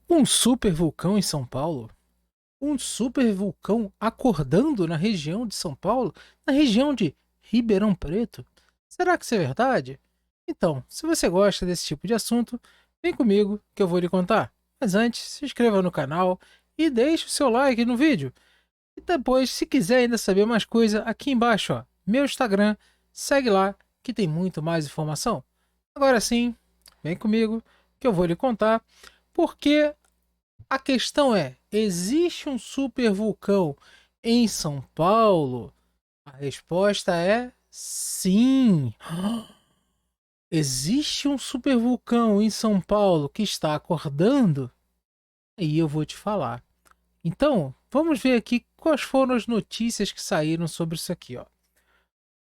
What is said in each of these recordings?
Um super vulcão em São Paulo? Um super vulcão acordando na região de São Paulo? Na região de Ribeirão Preto? Será que isso é verdade? Então, se você gosta desse tipo de assunto, vem comigo que eu vou lhe contar. Mas antes, se inscreva no canal e deixe o seu like no vídeo. E depois, se quiser ainda saber mais coisa, aqui embaixo, ó, meu Instagram, segue lá que tem muito mais informação. Agora sim, vem comigo que eu vou lhe contar porque a questão é: existe um supervulcão em São Paulo? A resposta é sim. Existe um supervulcão em São Paulo que está acordando? E eu vou te falar. Então, vamos ver aqui quais foram as notícias que saíram sobre isso aqui, ó.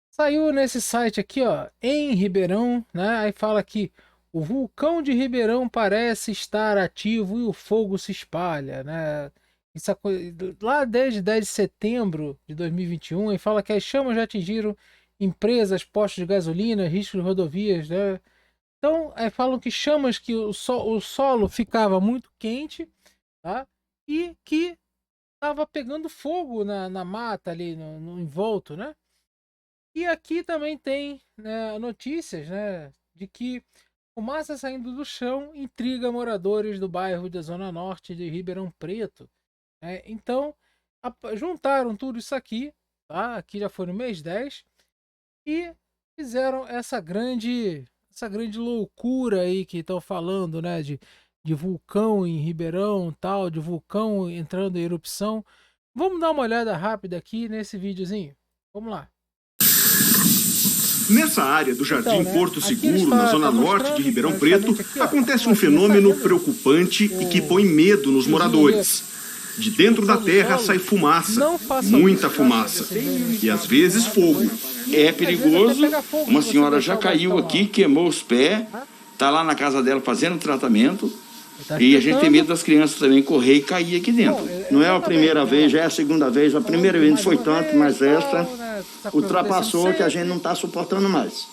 Saiu nesse site aqui, ó, em Ribeirão, né? Aí fala que o vulcão de Ribeirão parece estar ativo e o fogo se espalha, né? Isso lá desde 10 de setembro de 2021, e fala que as chamas já atingiram empresas, postos de gasolina, riscos de rodovias, né? Então, falam que chamas que o solo ficava muito quente, tá? E que estava pegando fogo na mata ali, no envolto, né? E aqui também tem, né, notícias, né, de que fumaça saindo do chão intriga moradores do bairro da Zona Norte de Ribeirão Preto, né? Então, juntaram tudo isso aqui, tá? Aqui já foi no mês 10 e fizeram essa grande loucura aí que estão falando, né, de vulcão em Ribeirão, tal, de vulcão entrando em erupção. Vamos dar uma olhada rápida aqui nesse videozinho. Vamos lá. Nessa área do Então, Jardim né? Porto Aqui ele Seguro, na zona está norte de mostrando, Ribeirão né, Preto, justamente aqui, ó, a acontece um fumacinha fenômeno saindo, preocupante e que o põe medo nos fiozinho ali moradores. De do dentro da fogo terra solo. sai fumaça, Não façam muita isso, tá? fumaça, Vocês veem no e às espaço vezes queimado fogo. depois. E É às vezes até perigoso. pega fogo Uma se você senhora deixar já o caiu bastão lá, aqui, ó. queimou os pés, Tá? tá lá na casa dela fazendo tratamento. Ele tá E a gente tem explicando. medo das crianças também correr e cair aqui Bom, dentro. Não é a exatamente, primeira né? vez, Ó, já é a segunda vez. A falando primeira de vez mais foi uma tanto, vez, mas essa tal, né? Tá acontecendo ultrapassou que a gente sempre. não está suportando mais.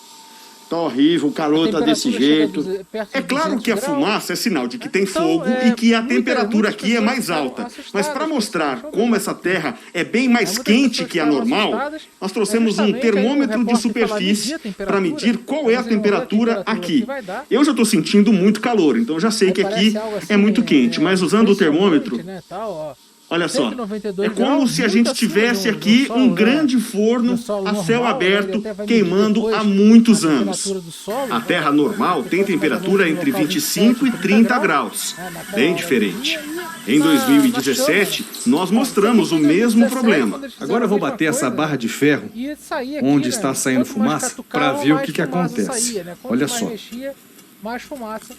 Tá horrível, o A calor tá desse temperatura chega a jeito. perto É de claro 200 que a graus. fumaça é sinal de que Né? tem Então, fogo e que a temperatura muitas aqui é pessoas mais ficaram alta. Mas para assustadas com isso aí. mostrar Deixa eu ver como mais essa aqui. terra é bem mais Muitas quente pessoas que a ficaram normal, assustadas. nós trouxemos um Justamente aí o termômetro de repórter foi lá medir superfície a para temperatura. medir qual Aí é a vocês vão ver a temperatura temperatura que aqui. vai dar. Eu já estou sentindo muito calor, então já sei Aí que parece aqui algo é assim, muito quente, mas usando o impressionante, termômetro, né? Tal, ó. olha cento e só, noventa e é dois como graus, se a muito gente acima tivesse de um aqui um solo, né? grande De um forno solo a céu normal, né? Ele aberto até vai medir queimando há depois a muitos anos. temperatura do solo, A né? terra normal tem Enquanto mais ou menos temperatura no entre local 25 e 30 30 graus, né? Naquela bem hora do diferente. dia. Em Na chama, 2017, nós ó, isso aqui mostramos o foi em mesmo 2017, problema. quando eles fizeram Agora a eu vou mesma bater essa coisa, barra né? de ferro E saía aqui, onde está né? saindo Quanto mais fumaça para catucavam, ver o mais que fumaça acontece. saía, né? Quanto Olha mais só. mexia, mais fumaça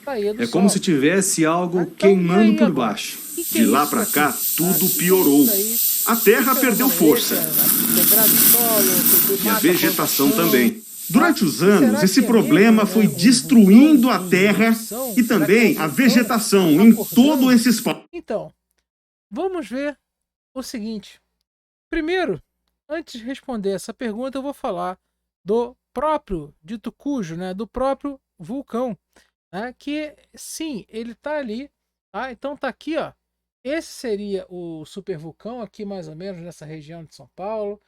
saía do É como solo. se tivesse algo Então, e queimando aí por agora? baixo. Que é De lá isso para daqui? cá, tudo Que é isso piorou. daí? A Que terra perdeu fenômeno é esse? força Degrada o solo, e a mata a vegetação plantação, também. tá? Durante os E anos, será esse que é mesmo, problema foi né, um vulcão destruindo a em terra erupção? e Será que é um também a vulcão vegetação em todo acordando? esse espaço. Então, vamos ver o seguinte. Primeiro, antes de responder essa pergunta, eu vou falar do próprio dito cujo, né, do próprio vulcão, né, que sim, ele está ali, tá? Então tá aqui, ó. Esse seria o supervulcão aqui mais ou menos nessa região de São Paulo,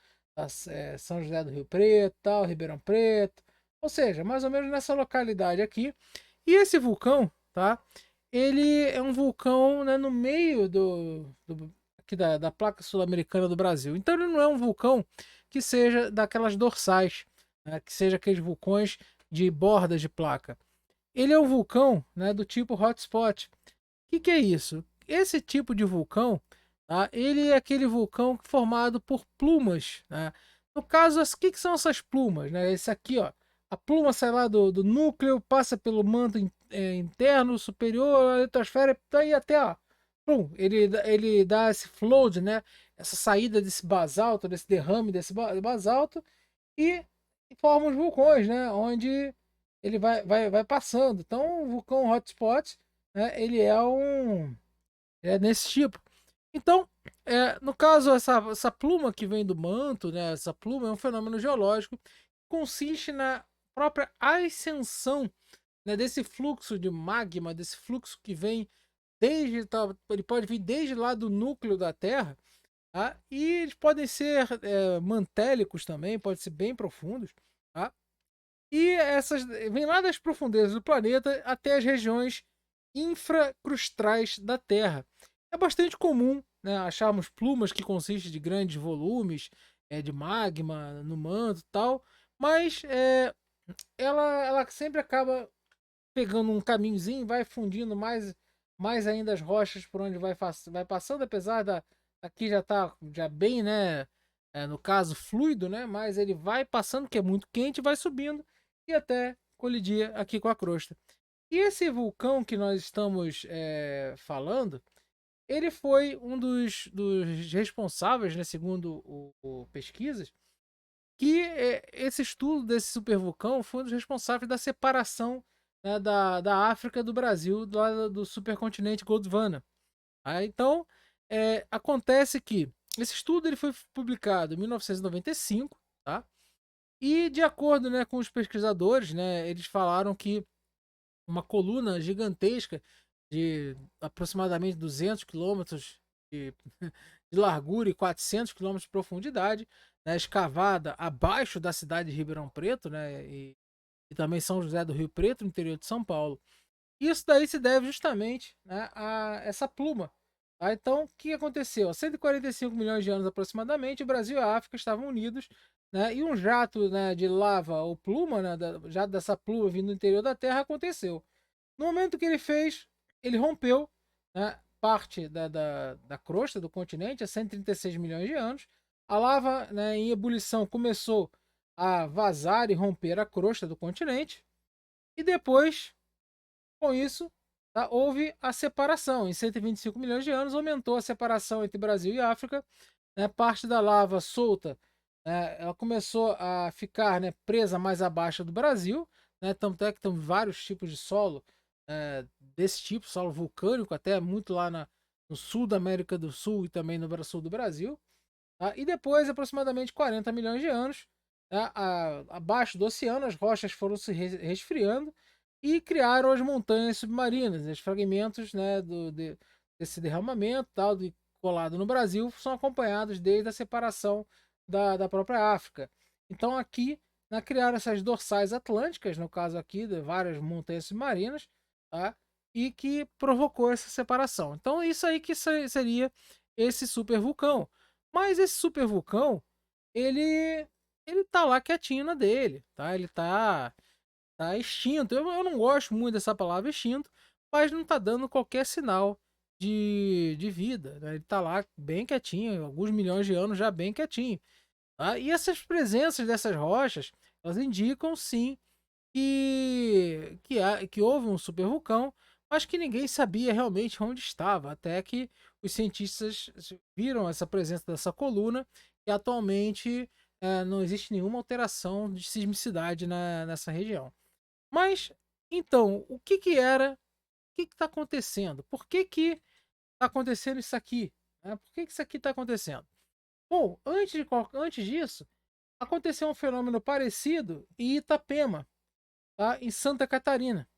São José do Rio Preto, tal, Ribeirão Preto, ou seja, mais ou menos nessa localidade aqui. E esse vulcão, tá? Ele é um vulcão, né, no meio aqui da placa sul-americana do Brasil. Então ele não é um vulcão que seja daquelas dorsais, né, que seja aqueles vulcões de bordas de placa. Ele é um vulcão, né, do tipo hotspot. O que é isso? Esse tipo de vulcão, tá, ele é aquele vulcão formado por plumas. Né? No caso, o que são essas plumas? Né? Esse aqui, ó, a pluma sai lá do núcleo, passa pelo manto interno, superior, a litosfera, daí até, ó, ele dá esse flood, né? Essa saída desse basalto, desse derrame desse basalto, e forma os vulcões, né? Onde ele vai passando. Então, o vulcão hotspot, né? Ele é nesse tipo. Então, no caso, essa pluma que vem do manto, né? Essa pluma é um fenômeno geológico que consiste na própria ascensão, né, desse fluxo de magma, desse fluxo que vem ele pode vir desde lá do núcleo da Terra, tá? E eles podem ser mantélicos também, podem ser bem profundos, tá? E essas vêm lá das profundezas do planeta até as regiões infracrustais da Terra. É bastante comum, né, acharmos plumas que consistem de grandes volumes de magma no manto e tal, mas ela sempre acaba pegando um caminhozinho, vai fundindo mais ainda as rochas por onde vai passando, apesar aqui já tá já bem, né, no caso fluido, né, mas ele vai passando, que é muito quente, vai subindo e até colidir aqui com a crosta. E esse vulcão que nós estamos falando, ele foi um dos responsáveis, né, segundo o pesquisas, que esse estudo desse supervulcão foi um dos responsáveis da separação, né, da África do Brasil, do supercontinente Gondwana. Então, acontece que esse estudo ele foi publicado em 1995, tá? E de acordo, né, com os pesquisadores, né, eles falaram que uma coluna gigantesca de aproximadamente 200 quilômetros de, de largura e 400 quilômetros de profundidade, né, escavada abaixo da cidade de Ribeirão Preto, né, e também São José do Rio Preto, no interior de São Paulo. Isso daí se deve justamente, né, a essa pluma. Tá? Então, o que aconteceu? Há 145 milhões de anos aproximadamente, o Brasil e a África estavam unidos, né, e um jato, né, de lava ou pluma, né, jato dessa pluma vindo do interior da Terra aconteceu. No momento que ele fez, ele rompeu, né, parte da crosta do continente há 136 milhões de anos. A lava, né, em ebulição começou a vazar e romper a crosta do continente. E depois, com isso, tá, houve a separação. Em 125 milhões de anos, aumentou a separação entre Brasil e África. Né, parte da lava solta, ela começou a ficar, né, presa mais abaixo do Brasil. Né, tanto é que tem vários tipos de solo desse tipo, solo vulcânico, até muito lá no sul da América do Sul e também no sul do Brasil. Tá? E depois, aproximadamente 40 milhões de anos, tá, abaixo do oceano, as rochas foram se resfriando e criaram as montanhas submarinas. Os fragmentos, né, desse derramamento tal, colado no Brasil são acompanhados desde a separação da própria África. Então aqui, né, criaram essas dorsais atlânticas, no caso aqui de várias montanhas submarinas, tá? E que provocou essa separação. Então isso aí que seria esse supervulcão. Mas esse supervulcão, ele tá lá quietinho na dele, tá? Ele tá extinto. Eu não gosto muito dessa palavra extinto, mas não tá dando qualquer sinal de vida, né? Ele tá lá bem quietinho, alguns milhões de anos já bem quietinho. Tá? E essas presenças dessas rochas, elas indicam sim que houve um supervulcão, mas que ninguém sabia realmente onde estava, até que os cientistas viram essa presença dessa coluna e atualmente não existe nenhuma alteração de sismicidade nessa região. Mas, então, o que era, o que está acontecendo? Por que está acontecendo isso aqui? Né? Por que isso aqui está acontecendo? Bom, antes disso, aconteceu um fenômeno parecido em Itapema, tá? Em Santa Catarina,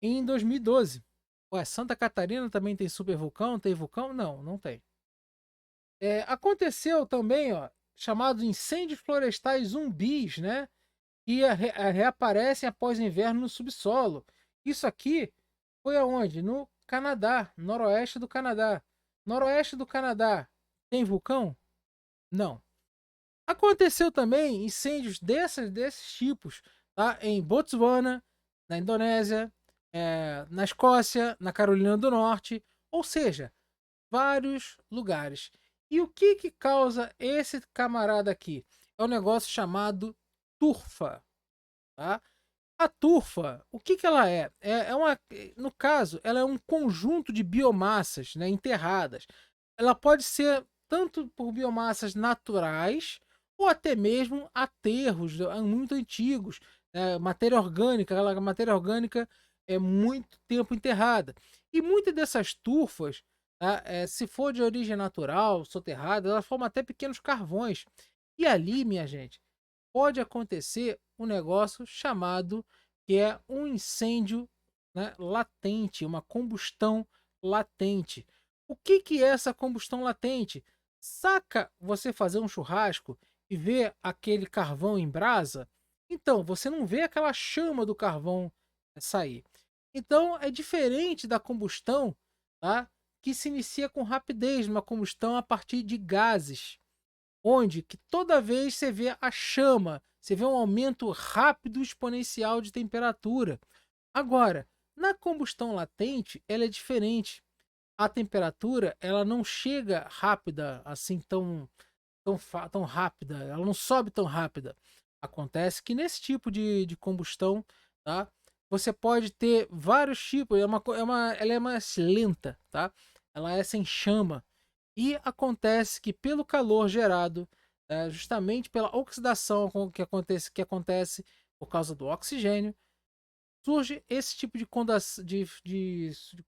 em 2012. Ué, Santa Catarina também tem supervulcão? Tem vulcão? Não, não tem. Aconteceu também, ó, chamado incêndios florestais zumbis, né? Que reaparecem após o inverno no subsolo. Isso aqui foi aonde? No Canadá, noroeste do Canadá. Noroeste do Canadá tem vulcão? Não. Aconteceu também incêndios desses tipos, tá? Em Botswana, na Indonésia, na Escócia, na Carolina do Norte, ou seja, vários lugares. E o que causa esse camarada aqui? É um negócio chamado turfa, tá? A turfa, o que ela é? No caso, ela é um conjunto de biomassas, né, enterradas. Ela pode ser tanto por biomassas naturais ou até mesmo aterros muito antigos, matéria orgânica. Aquela matéria orgânica é muito tempo enterrada. E muitas dessas turfas, tá, se for de origem natural, soterrada, elas formam até pequenos carvões. E ali, minha gente, pode acontecer um negócio chamado que é um incêndio, né, latente, uma combustão latente. O que é essa combustão latente? Saca você fazer um churrasco e ver aquele carvão em brasa? Então, você não vê aquela chama do carvão sair. Então, é diferente da combustão, tá? Que se inicia com rapidez, uma combustão a partir de gases, onde que toda vez você vê a chama, você vê um aumento rápido e exponencial de temperatura. Agora, na combustão latente, ela é diferente. A temperatura, ela não chega rápida, assim, tão rápida, ela não sobe tão rápida. Acontece que nesse tipo de combustão, tá? Você pode ter vários tipos, ela é mais lenta, tá? Ela é sem chama. E acontece que pelo calor gerado, justamente pela oxidação que acontece por causa do oxigênio, surge esse tipo de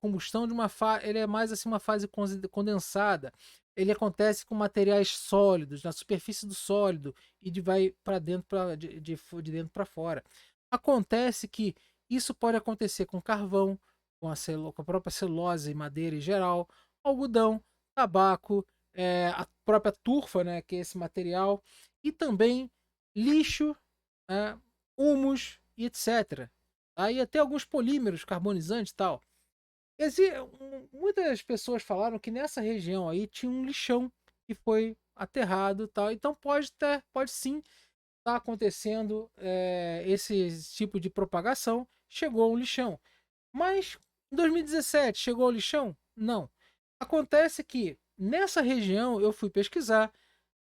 combustão de uma fase, ele é mais assim uma fase condensada. Ele acontece com materiais sólidos, na superfície do sólido vai para dentro, de dentro para fora. Acontece que isso pode acontecer com carvão, com a própria celulose e madeira em geral, algodão, tabaco, a própria turfa, né, que é esse material, e também lixo, humus e etc. Aí até alguns polímeros carbonizantes e tal. Muitas pessoas falaram que nessa região aí tinha um lixão que foi aterrado e tal. Então pode sim estar acontecendo esse tipo de propagação. Chegou um lixão. Mas em 2017 chegou o lixão? Não. Acontece que nessa região eu fui pesquisar,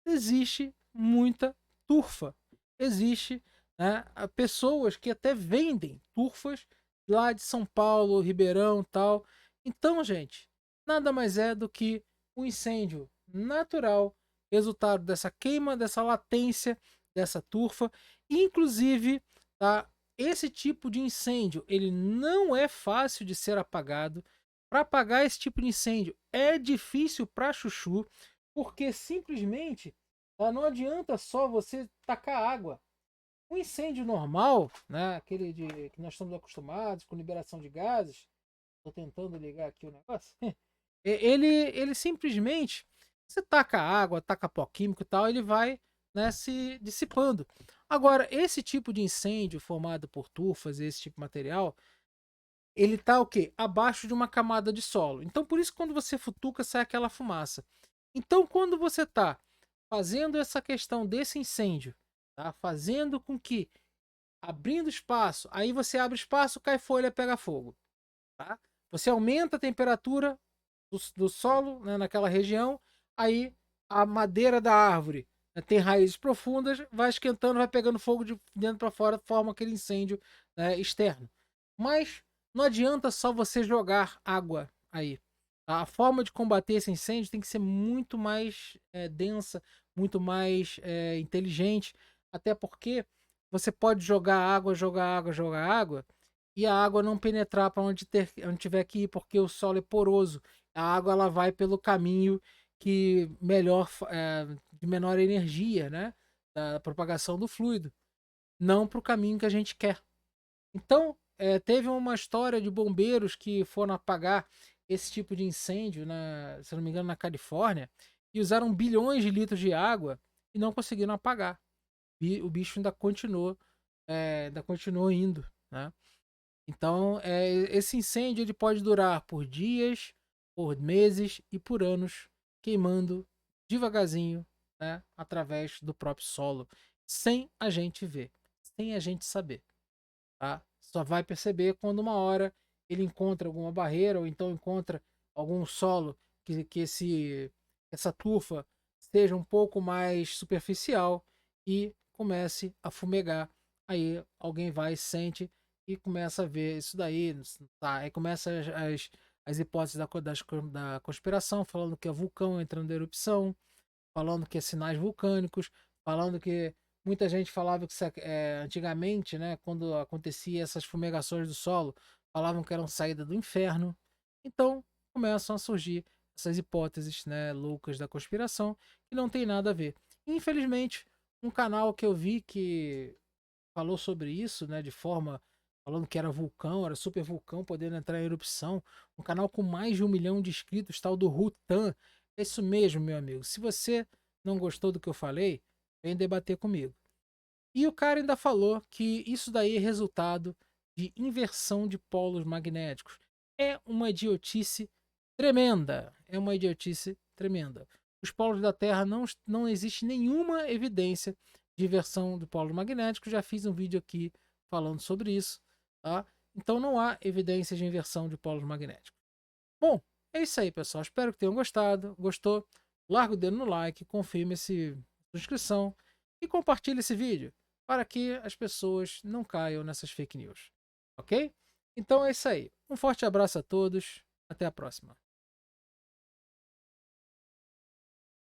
existe muita turfa. Existe, né, pessoas que até vendem turfas lá de São Paulo, Ribeirão, tal. Então, gente, nada mais é do que um incêndio natural, resultado dessa queima, dessa latência, dessa turfa. Inclusive, tá, esse tipo de incêndio, ele não é fácil de ser apagado. Para apagar esse tipo de incêndio é difícil para chuchu, porque simplesmente não adianta só você tacar água. Um incêndio normal, né, aquele que nós estamos acostumados com liberação de gases, estou tentando ligar aqui o negócio, ele simplesmente, você taca água, taca pó químico e tal, ele vai, né, se dissipando. Agora, esse tipo de incêndio formado por tufas, esse tipo de material, ele tá o quê? Abaixo de uma camada de solo. Então, por isso, quando você futuca, sai aquela fumaça. Então, quando você tá fazendo essa questão desse incêndio, tá? Fazendo com que, abrindo espaço, aí você abre espaço, cai folha, pega fogo, tá? Você aumenta a temperatura do solo, né, naquela região, aí a madeira da árvore, né, tem raízes profundas, vai esquentando, vai pegando fogo de dentro para fora, forma aquele incêndio, né, externo. Mas não adianta só você jogar água aí. A forma de combater esse incêndio tem que ser muito mais densa, muito mais inteligente, até porque você pode jogar água, jogar água, jogar água, e a água não penetrar para onde tiver que ir, porque o solo é poroso. A água ela vai pelo caminho que de menor energia, né, da propagação do fluido, não para o caminho que a gente quer. Então, teve uma história de bombeiros que foram apagar esse tipo de incêndio, se não me engano, na Califórnia, e usaram bilhões de litros de água e não conseguiram apagar. E o bicho ainda continuou indo, né? Então, esse incêndio ele pode durar por dias, por meses e por anos, queimando devagarzinho, né, através do próprio solo, sem a gente ver, sem a gente saber. Tá? Só vai perceber quando uma hora ele encontra alguma barreira ou então encontra algum solo que essa tufa seja um pouco mais superficial e comece a fumegar. Aí alguém vai, sente e começa a ver isso daí. Tá? Aí começa as hipóteses da conspiração, falando que é vulcão entrando em erupção, falando que é sinais vulcânicos, falando que muita gente falava que antigamente, né, quando acontecia essas fumegações do solo, falavam que eram saída do inferno. Então começam a surgir essas hipóteses, né, loucas da conspiração que não tem nada a ver. Infelizmente, um canal que eu vi que falou sobre isso, né, de forma falando que era vulcão, era super vulcão, podendo entrar em erupção. Um canal com mais de 1 milhão de inscritos, tal do Rutan. É isso mesmo, meu amigo. Se você não gostou do que eu falei, vem debater comigo. E o cara ainda falou que isso daí é resultado de inversão de polos magnéticos. É uma idiotice tremenda. É uma idiotice tremenda. Os polos da Terra não existe nenhuma evidência de inversão de polos magnéticos. Já fiz um vídeo aqui falando sobre isso, tá? Então não há evidência de inversão de polos magnéticos. Bom, é isso aí, pessoal. Espero que tenham gostado. Gostou? Larga o dedo no like, confirme essa inscrição e compartilhe esse vídeo para que as pessoas não caiam nessas fake news. Ok? Então é isso aí. Um forte abraço a todos. Até a próxima.